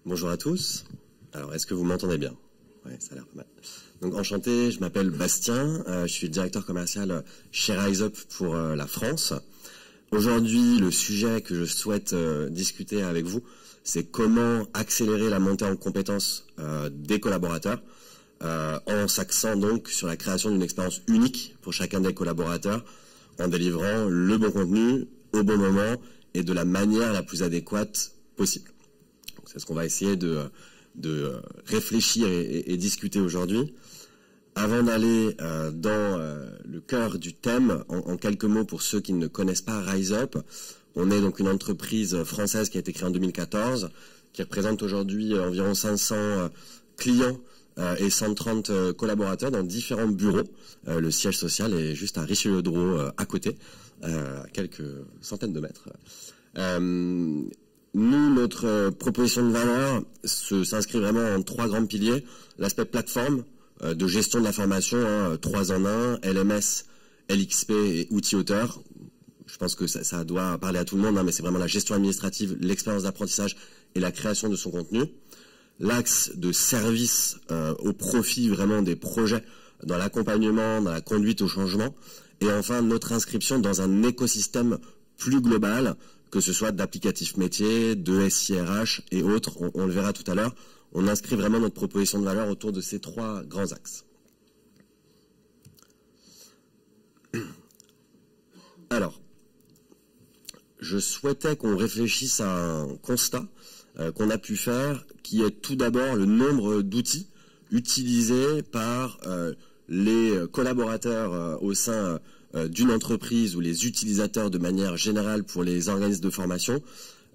Bonjour à tous. Alors, est-ce que vous m'entendez bien? Oui, ça a l'air pas mal. Donc, enchanté, je m'appelle Bastien, je suis le directeur commercial chez RiseUp pour la France. Aujourd'hui, le sujet que je souhaite discuter avec vous, c'est comment accélérer la montée en compétences des collaborateurs en s'axant donc sur la création d'une expérience unique pour chacun des collaborateurs en délivrant le bon contenu au bon moment et de la manière la plus adéquate possible. C'est ce qu'on va essayer de réfléchir et discuter aujourd'hui. Avant d'aller dans le cœur du thème, en quelques mots pour ceux qui ne connaissent pas RiseUp, on est donc une entreprise française qui a été créée en 2014, qui représente aujourd'hui environ 500 clients et 130 collaborateurs dans différents bureaux. Le siège social est juste à Richelieu-Drouot à côté, à quelques centaines de mètres. Nous, notre proposition de valeur s'inscrit vraiment en trois grands piliers. L'aspect plateforme de gestion de la formation, 3 en 1, LMS, LXP et outils auteurs. Je pense que ça doit parler à tout le monde, mais c'est vraiment la gestion administrative, l'expérience d'apprentissage et la création de son contenu. L'axe de service au profit vraiment des projets dans l'accompagnement, dans la conduite au changement. Et enfin, notre inscription dans un écosystème plus global, que ce soit d'applicatifs métiers, de SIRH et autres, on le verra tout à l'heure. On inscrit vraiment notre proposition de valeur autour de ces 3 grands axes. Alors, je souhaitais qu'on réfléchisse à un constat qu'on a pu faire, qui est tout d'abord le nombre d'outils utilisés par les collaborateurs au sein d'une entreprise ou les utilisateurs de manière générale pour les organismes de formation.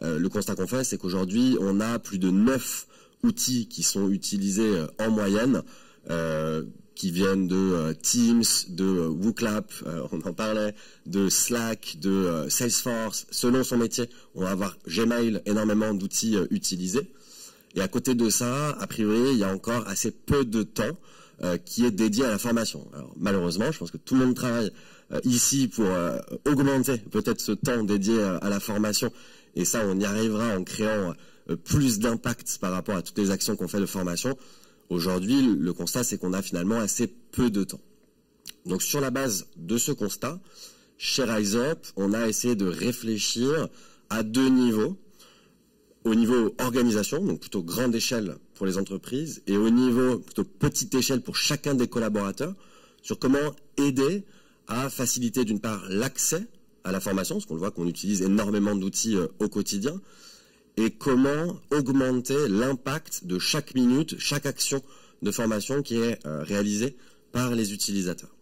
Le constat qu'on fait, c'est qu'aujourd'hui, on a plus de 9 outils qui sont utilisés en moyenne, qui viennent de Teams, de WooClap, on en parlait, de Slack, de Salesforce. Selon son métier, on va avoir Gmail, énormément d'outils utilisés. Et à côté de ça, a priori, il y a encore assez peu de temps qui est dédié à la formation. Alors, malheureusement, je pense que tout le monde travaille ici pour augmenter peut-être ce temps dédié à la formation. Et ça, on y arrivera en créant plus d'impact par rapport à toutes les actions qu'on fait de formation. Aujourd'hui, le constat, c'est qu'on a finalement assez peu de temps. Donc, sur la base de ce constat, chez RiseUp, on a essayé de réfléchir à 2 niveaux. Au niveau organisation, donc plutôt grande échelle pour les entreprises, et au niveau plutôt petite échelle pour chacun des collaborateurs, sur comment aider à faciliter d'une part l'accès à la formation, parce qu'on le voit qu'on utilise énormément d'outils au quotidien, et comment augmenter l'impact de chaque minute, chaque action de formation qui est réalisée par les utilisateurs.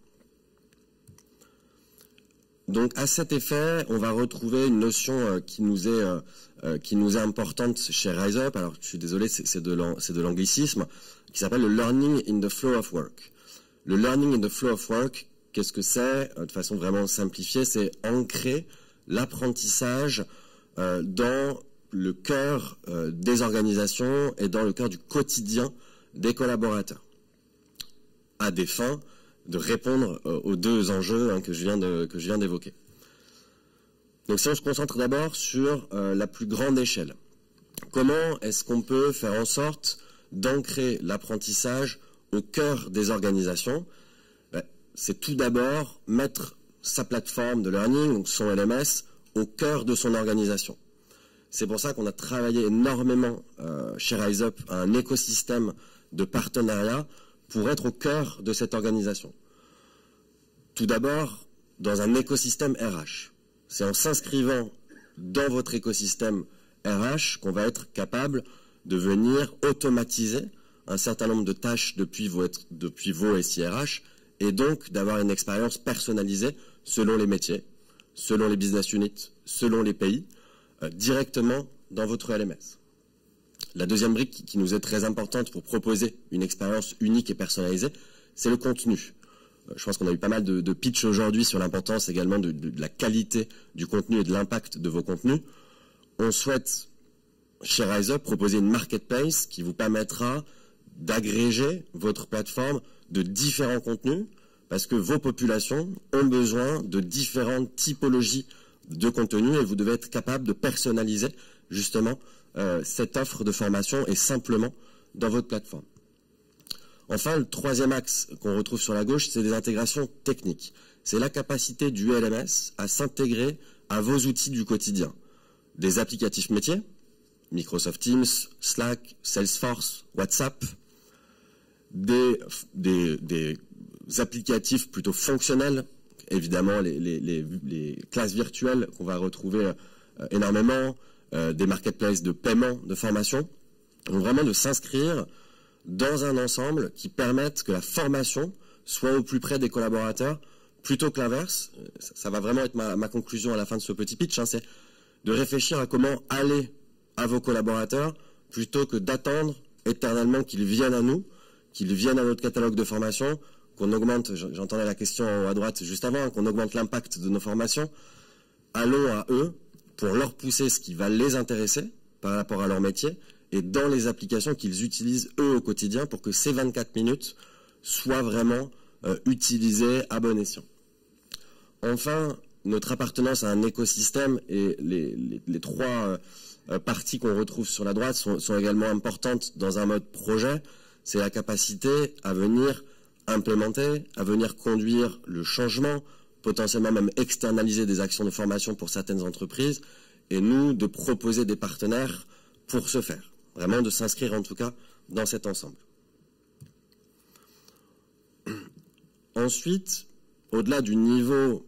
Donc à cet effet, on va retrouver une notion qui nous est importante chez RiseUp. Alors je suis désolé, c'est de l'anglicisme, qui s'appelle le Learning in the Flow of Work. Le Learning in the Flow of Work, qu'est-ce que c'est? De façon vraiment simplifiée, c'est ancrer l'apprentissage dans le cœur des organisations et dans le cœur du quotidien des collaborateurs, à des fins de répondre aux 2 enjeux que je viens d'évoquer. Donc si on se concentre d'abord sur la plus grande échelle, comment est-ce qu'on peut faire en sorte d'ancrer l'apprentissage au cœur des organisations? C'est tout d'abord mettre sa plateforme de learning, donc son LMS, au cœur de son organisation. C'est pour ça qu'on a travaillé énormément chez RiseUp à un écosystème de partenariat pour être au cœur de cette organisation. Tout d'abord, dans un écosystème RH. C'est en s'inscrivant dans votre écosystème RH qu'on va être capable de venir automatiser un certain nombre de tâches depuis vos SIRH et donc d'avoir une expérience personnalisée selon les métiers, selon les business units, selon les pays, directement dans votre LMS. La deuxième brique qui nous est très importante pour proposer une expérience unique et personnalisée, c'est le contenu. Je pense qu'on a eu pas mal de pitch aujourd'hui sur l'importance également de la qualité du contenu et de l'impact de vos contenus. On souhaite, chez RiseUp, proposer une marketplace qui vous permettra d'agréger votre plateforme de différents contenus, parce que vos populations ont besoin de différentes typologies de contenu et vous devez être capable de personnaliser justement cette offre de formation et simplement dans votre plateforme. Enfin, le troisième axe qu'on retrouve sur la gauche, c'est des intégrations techniques. C'est la capacité du LMS à s'intégrer à vos outils du quotidien. Des applicatifs métiers, Microsoft Teams, Slack, Salesforce, WhatsApp, des applicatifs plutôt fonctionnels, évidemment les classes virtuelles qu'on va retrouver énormément, des marketplaces de paiement, de formation, donc vraiment de s'inscrire dans un ensemble qui permette que la formation soit au plus près des collaborateurs, plutôt que l'inverse. Ça va vraiment être ma conclusion à la fin de ce petit pitch, hein, c'est de réfléchir à comment aller à vos collaborateurs, plutôt que d'attendre éternellement qu'ils viennent à nous, qu'ils viennent à notre catalogue de formation, qu'on augmente, j'entendais la question à droite juste avant, qu'on augmente l'impact de nos formations. Allons à eux pour leur pousser ce qui va les intéresser par rapport à leur métier et dans les applications qu'ils utilisent eux au quotidien pour que ces 24 minutes soient vraiment utilisées à bon escient. Enfin, notre appartenance à un écosystème et les trois parties qu'on retrouve sur la droite sont également importantes dans un mode projet. C'est la capacité à venir implémenter, à venir conduire le changement, potentiellement même externaliser des actions de formation pour certaines entreprises, et nous, de proposer des partenaires pour ce faire. Vraiment de s'inscrire en tout cas dans cet ensemble. Ensuite, au-delà du niveau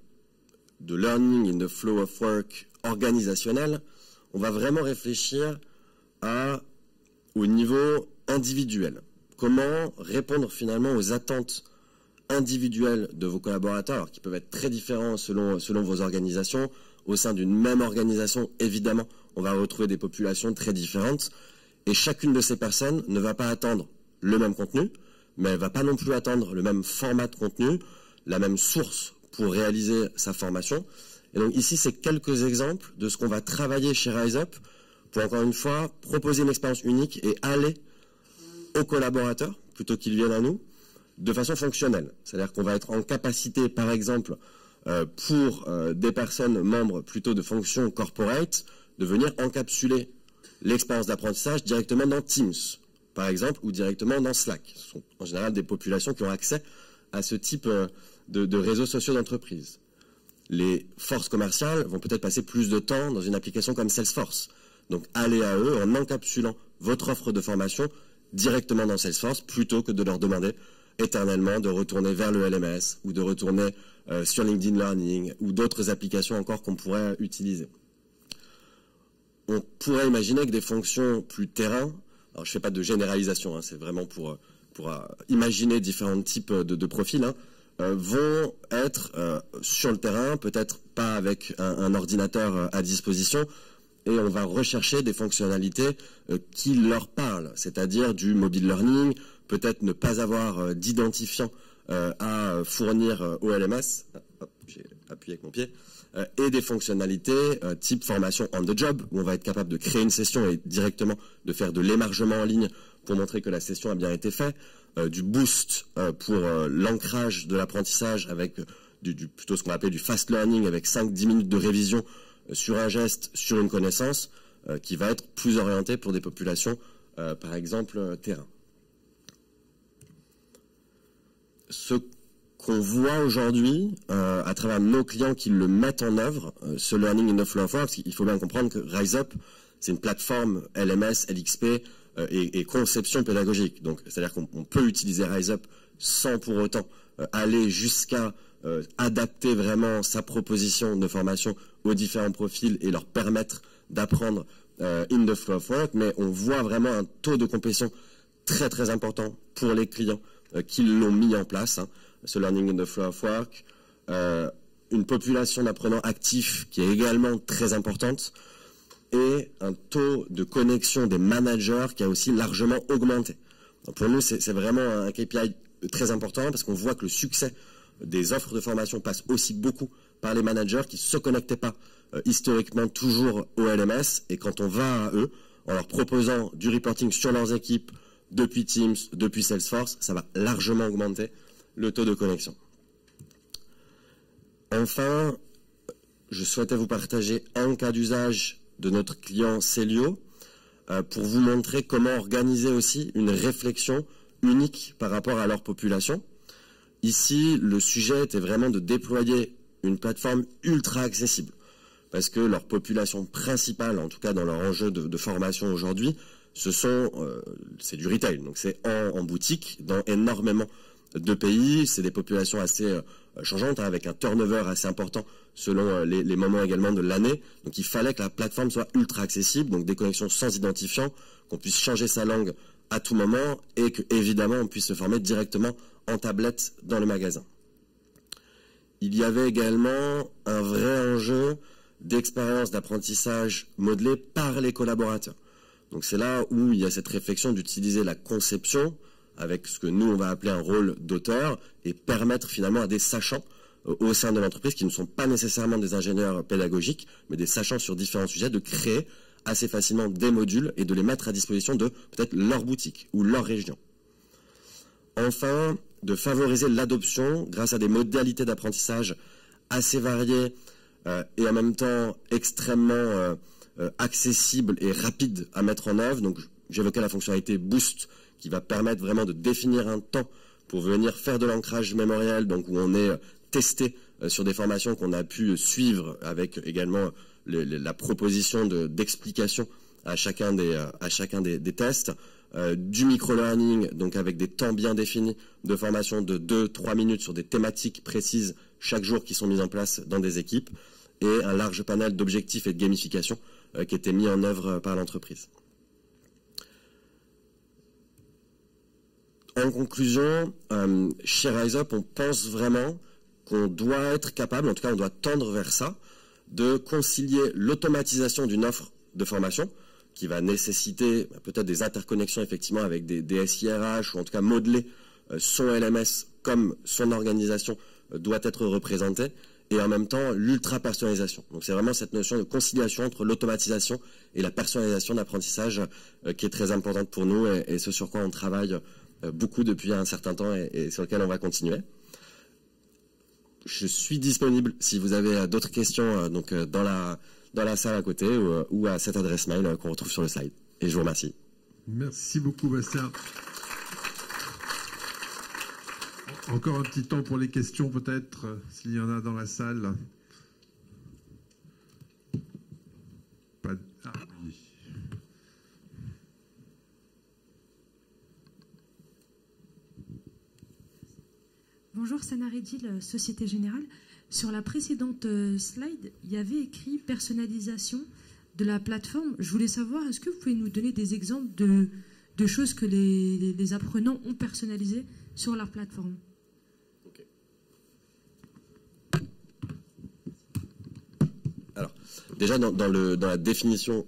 de learning in the flow of work organisationnel, on va vraiment réfléchir au niveau individuel. Comment répondre finalement aux attentes individuelles de vos collaborateurs, alors qui peuvent être très différents selon vos organisations. Au sein d'une même organisation, évidemment, on va retrouver des populations très différentes. Et chacune de ces personnes ne va pas attendre le même contenu, mais elle ne va pas non plus attendre le même format de contenu, la même source pour réaliser sa formation. Et donc ici, c'est quelques exemples de ce qu'on va travailler chez RiseUp pour, encore une fois, proposer une expérience unique et aller aux collaborateurs, plutôt qu'ils viennent à nous, de façon fonctionnelle. C'est-à-dire qu'on va être en capacité, par exemple, pour des personnes membres plutôt de fonctions corporate, de venir encapsuler l'expérience d'apprentissage directement dans Teams, par exemple, ou directement dans Slack. Ce sont en général des populations qui ont accès à ce type de réseaux sociaux d'entreprise. Les forces commerciales vont peut-être passer plus de temps dans une application comme Salesforce. Donc, allez à eux en encapsulant votre offre de formation directement dans Salesforce, plutôt que de leur demander éternellement de retourner vers le LMS ou de retourner sur LinkedIn Learning ou d'autres applications encore qu'on pourrait utiliser. On pourrait imaginer que des fonctions plus terrain, alors je ne fais pas de généralisation, hein, c'est vraiment pour imaginer différents types de profils, hein, vont être sur le terrain, peut-être pas avec un ordinateur à disposition, et on va rechercher des fonctionnalités qui leur parlent, c'est-à-dire du mobile learning, peut-être ne pas avoir d'identifiant à fournir au LMS, j'ai appuyé avec mon pied, et des fonctionnalités type formation on the job, où on va être capable de créer une session et directement de faire de l'émargement en ligne pour montrer que la session a bien été faite, du boost pour l'ancrage de l'apprentissage avec plutôt ce qu'on va appeler du fast learning avec 5-10 minutes de révision sur un geste, sur une connaissance, qui va être plus orienté pour des populations, par exemple, terrain. Ce qu'on voit aujourd'hui, à travers nos clients qui le mettent en œuvre, ce Learning in the Flow of Work, parce qu'il faut bien comprendre que RiseUp, c'est une plateforme LMS, LXP et conception pédagogique. Donc, c'est-à-dire qu'on peut utiliser RiseUp sans pour autant aller jusqu'à adapter vraiment sa proposition de formation aux différents profils et leur permettre d'apprendre in the flow of work, mais on voit vraiment un taux de complétion très très important pour les clients qui l'ont mis en place, hein, ce Learning in the flow of work, une population d'apprenants actifs qui est également très importante et un taux de connexion des managers qui a aussi largement augmenté. Donc pour nous, c'est vraiment un KPI très important parce qu'on voit que le succès des offres de formation passe aussi beaucoup par les managers qui ne se connectaient pas historiquement toujours au LMS, et quand on va à eux, en leur proposant du reporting sur leurs équipes depuis Teams, depuis Salesforce, ça va largement augmenter le taux de connexion. Enfin, je souhaitais vous partager un cas d'usage de notre client Célio pour vous montrer comment organiser aussi une réflexion unique par rapport à leur population. Ici, le sujet était vraiment de déployer une plateforme ultra accessible parce que leur population principale, en tout cas dans leur enjeu de formation aujourd'hui, c'est du retail, donc c'est en boutique dans énormément de pays. C'est des populations assez changeantes, avec un turnover assez important selon les moments également de l'année. Donc il fallait que la plateforme soit ultra accessible, donc des connexions sans identifiant, qu'on puisse changer sa langue à tout moment et que évidemment on puisse se former directement en tablette dans le magasin. Il y avait également un vrai enjeu d'expérience d'apprentissage modelée par les collaborateurs. Donc c'est là où il y a cette réflexion d'utiliser la conception avec ce que nous on va appeler un rôle d'auteur et permettre finalement à des sachants au sein de l'entreprise qui ne sont pas nécessairement des ingénieurs pédagogiques mais des sachants sur différents sujets de créer assez facilement des modules et de les mettre à disposition de peut-être leur boutique ou leur région. Enfin, de favoriser l'adoption grâce à des modalités d'apprentissage assez variées et en même temps extrêmement accessible et rapide à mettre en œuvre. Donc j'évoquais la fonctionnalité Boost qui va permettre vraiment de définir un temps pour venir faire de l'ancrage mémoriel, donc où on est testé sur des formations qu'on a pu suivre avec également la proposition d'explication à chacun des tests, du micro-learning, donc avec des temps bien définis de formation de 2-3 minutes sur des thématiques précises chaque jour qui sont mises en place dans des équipes, et un large panel d'objectifs et de gamification qui était mis en œuvre par l'entreprise. En conclusion, chez RiseUp, on pense vraiment qu'on doit être capable, en tout cas on doit tendre vers ça, de concilier l'automatisation d'une offre de formation qui va nécessiter peut-être des interconnexions effectivement avec des SIRH ou en tout cas modeler son LMS comme son organisation doit être représentée, et en même temps l'ultra-personnalisation. Donc c'est vraiment cette notion de conciliation entre l'automatisation et la personnalisation d'apprentissage qui est très importante pour nous et ce sur quoi on travaille beaucoup depuis un certain temps et sur lequel on va continuer. Je suis disponible si vous avez d'autres questions donc dans la salle à côté ou à cette adresse mail qu'on retrouve sur le slide. Et je vous remercie. Merci beaucoup Bastien. Encore un petit temps pour les questions peut-être, s'il y en a dans la salle. Oui. Bonjour, Sana Redil, Société Générale. Sur la précédente slide, il y avait écrit personnalisation de la plateforme. Je voulais savoir, est-ce que vous pouvez nous donner des exemples de choses que les apprenants ont personnalisées sur leur plateforme? Alors, déjà dans la définition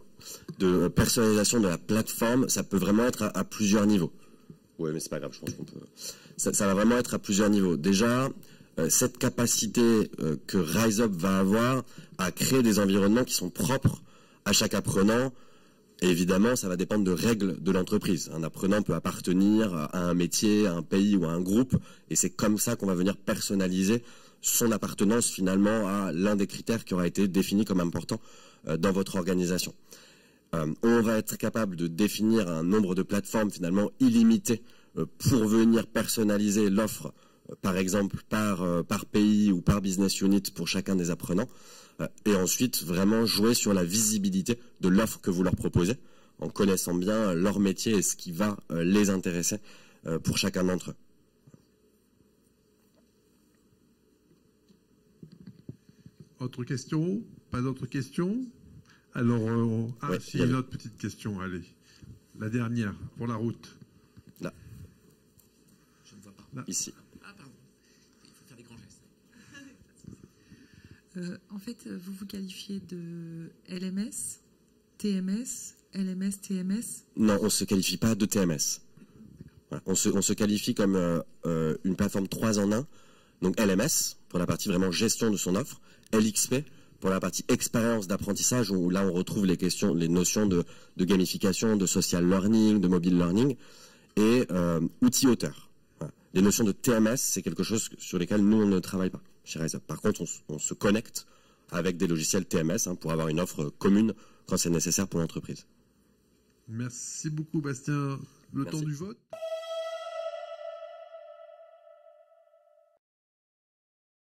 de personnalisation de la plateforme, ça peut vraiment être à plusieurs niveaux. Oui, mais c'est pas grave, je pense qu'on peut... Ça va vraiment être à plusieurs niveaux. Déjà, cette capacité que RiseUp va avoir à créer des environnements qui sont propres à chaque apprenant, et évidemment, ça va dépendre de règles de l'entreprise. Un apprenant peut appartenir à un métier, à un pays ou à un groupe, et c'est comme ça qu'on va venir personnaliser son appartenance finalement à l'un des critères qui aura été défini comme important dans votre organisation. On va être capable de définir un nombre de plateformes finalement illimité pour venir personnaliser l'offre, par exemple par pays ou par business unit pour chacun des apprenants, et ensuite vraiment jouer sur la visibilité de l'offre que vous leur proposez, en connaissant bien leur métier et ce qui va les intéresser pour chacun d'entre eux. Autre question? Pas d'autres questions? Alors, ouais, si, une autre petite question, allez. La dernière, pour la route. Là. Je ne vois pas. Là. Ici. Ah, pardon. Il faut faire des grands gestes. En fait, vous vous qualifiez de LMS, TMS, LMS, TMS? Non, on ne se qualifie pas de TMS. Voilà. On se qualifie comme une plateforme 3 en 1. Donc LMS, pour la partie vraiment gestion de son offre. LXP, pour la partie expérience d'apprentissage, où là on retrouve les notions de gamification, de social learning, de mobile learning, et outils auteurs. Voilà. Les notions de TMS, c'est quelque chose sur lesquelles nous on ne travaille pas chez RiseUp. Par contre, on se connecte avec des logiciels TMS pour avoir une offre commune quand c'est nécessaire pour l'entreprise. Merci beaucoup Bastien. Le Merci. temps du vote.